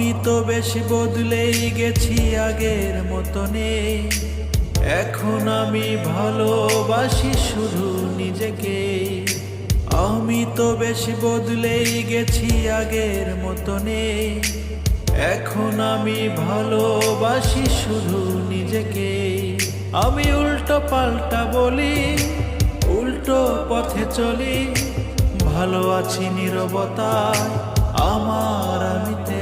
আমি তো বেশি বদলেই গেছি, আগের মতো নেই। এখন আমি ভালোবাসি শুধু নিজেকে। আমি তো বেশি বদলেই গেছি, আগের মতো নেই। এখন আমি ভালোবাসি শুধু নিজেকে। আমি উল্টো পাল্টা বলি, উল্টো পথে চলি, ভালো আছি নীরবতায় আমার আমিতে।